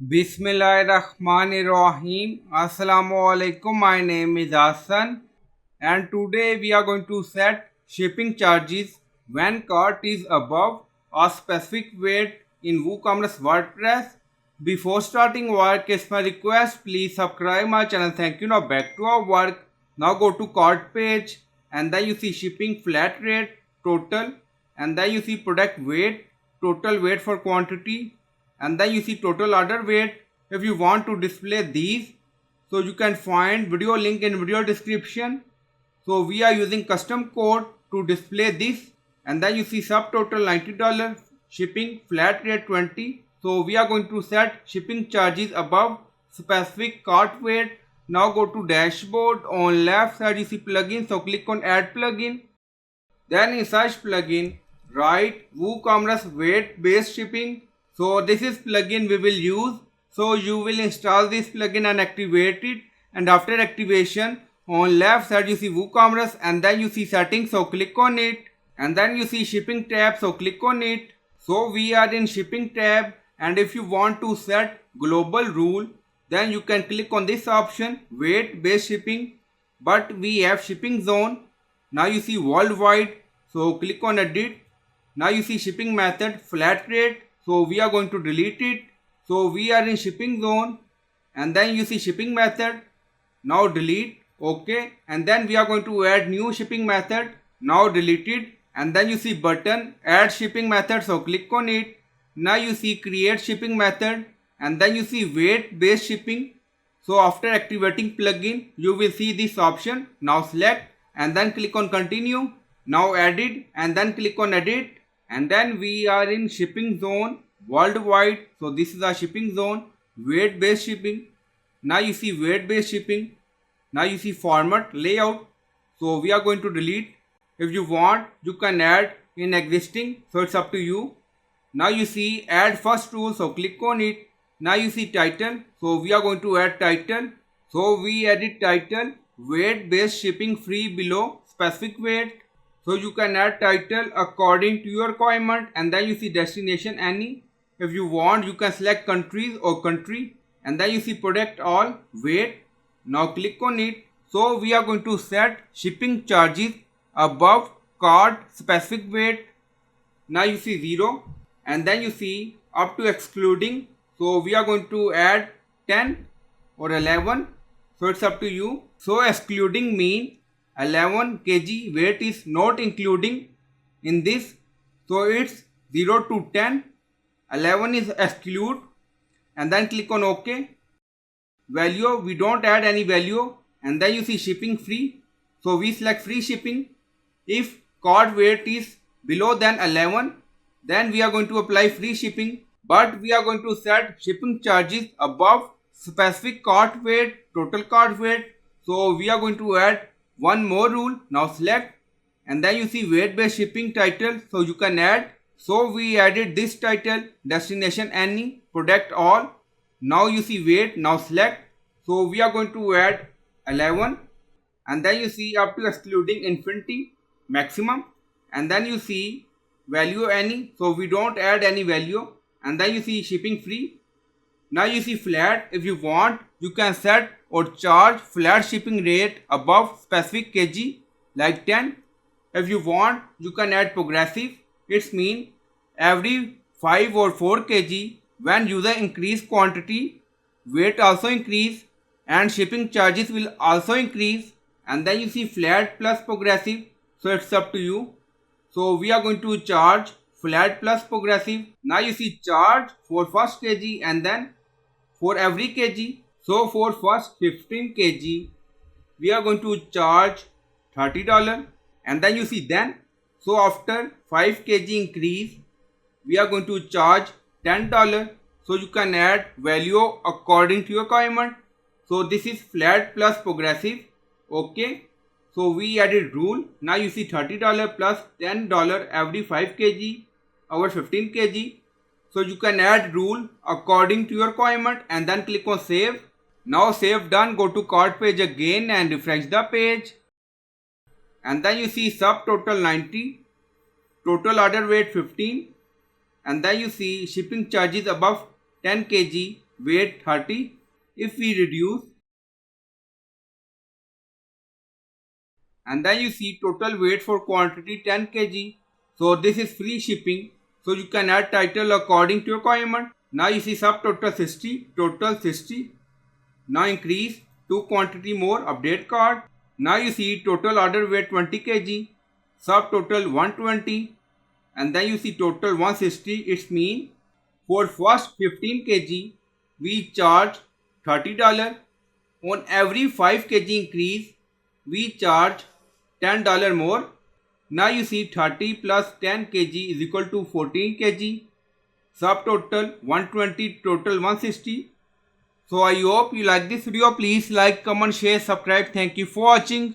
Bismillahirrahmanirrahim. Assalamu alaikum. My name is Hassan, and today we are going to set shipping charges when cart is above a specific weight in WooCommerce WordPress. Before starting work, it's my request, please subscribe my channel. Thank you. Now back to our work. Now go to cart page, and then you see shipping flat rate total, and then you see product weight, total weight for quantity, and then you see total order weight. If you want to display these, so you can find video link in video description. So we are using custom code to display this, and then you see subtotal $90, shipping flat rate 20. So we are going to set shipping charges above specific cart weight. Now go to dashboard. On left side you see plugin, so click on add plugin. Then in search plugin, write WooCommerce weight based shipping. So this is plugin we will use. So you will install this plugin and activate it, and after activation, on left side you see WooCommerce, and then you see settings, so click on it, and then you see shipping tab, so click on it. So we are in shipping tab, and if you want to set global rule, then you can click on this option, weight based shipping, but we have shipping zone. Now you see worldwide, so click on edit. Now you see shipping method flat rate, so we are going to delete it. So we are in shipping zone, and then you see shipping method. Now delete, okay, and then we are going to add new shipping method. Now delete it, and then you see button add shipping method, so click on it. Now you see create shipping method, and then you see weight based shipping. So after activating plugin, you will see this option. Now select and then click on continue. Now edit and then click on edit, and then we are in shipping zone worldwide. So this is our shipping zone, weight based shipping. Now you see weight based shipping. Now you see format layout, so we are going to delete. If you want, you can add in existing, so it's up to you. Now you see add first rule, so click on it. Now you see title, so we are going to add title. So we edit title weight based shipping free below specific weight. So you can add title according to your requirement, and then you see destination any. If you want, you can select countries or country, and then you see product all weight. Now click on it. So we are going to set shipping charges above cart specific weight. Now you see 0, and then you see up to excluding. So we are going to add 10 or 11. So it's up to you. So excluding mean 11 kg weight is not including in this. So it's 0 to 10. 11 is exclude, and then click on OK. Value, we don't add any value, and then you see shipping free. So we select free shipping. If cart weight is below than 11, then we are going to apply free shipping, but we are going to set shipping charges above specific cart weight, total cart weight. So we are going to add one more rule. Now select, and then you see weight based shipping title, so you can add. So we added this title, destination any, product all. Now you see weight. Now select. So we are going to add 11, and then you see up to excluding infinity maximum, and then you see value any, so we don't add any value, and then you see shipping free. Now you see flat. If you want, you can set or charge flat shipping rate above specific kg like 10. If you want, you can add progressive. It's mean every 5 or 4 kg, when user increase quantity, weight also increase, and shipping charges will also increase. And then you see flat plus progressive, so it's up to you. So we are going to charge flat plus progressive. Now you see charge for first kg and then for every kg. So for first 15 kg, we are going to charge $30, and then you see then. So after 5 kg increase, we are going to charge $10. So you can add value according to your requirement. So this is flat plus progressive. Okay. So we added rule. Now you see $30 plus $10 every 5 kg over 15 kg. So you can add rule according to your requirement, and then click on save. Now save done. Go to cart page again and refresh the page. And then you see subtotal 90, total order weight 15, and then you see shipping charges above 10 kg weight 30. If we reduce, and then you see total weight for quantity 10 kg. So this is free shipping. So you can add title according to your requirement. Now you see subtotal 60, total 60. Now increase to quantity more, update cart. Now you see total order weight 20 kg, subtotal 120, and then you see total 160. It's mean for first 15 kg we charge $30. On every 5 kg increase we charge $10 more. Now you see 30 plus 10 kg is equal to 14 kg, subtotal 120, total 160. So I hope you like this video. Please like, comment, share, subscribe. Thank you for watching.